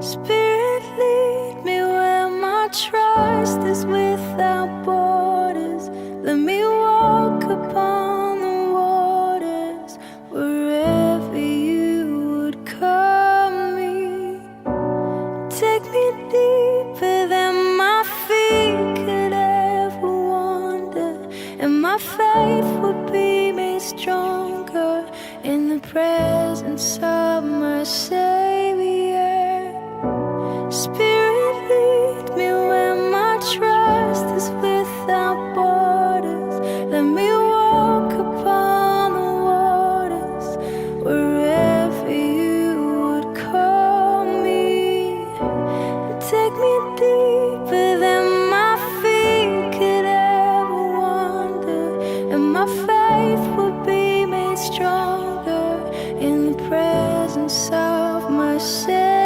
Spirit, lead me where my trust is without borders. Let me walk upon the waters wherever you would call me. Take me deeper than my feet could ever wander, and my faith will be made stronger in the presence of myself.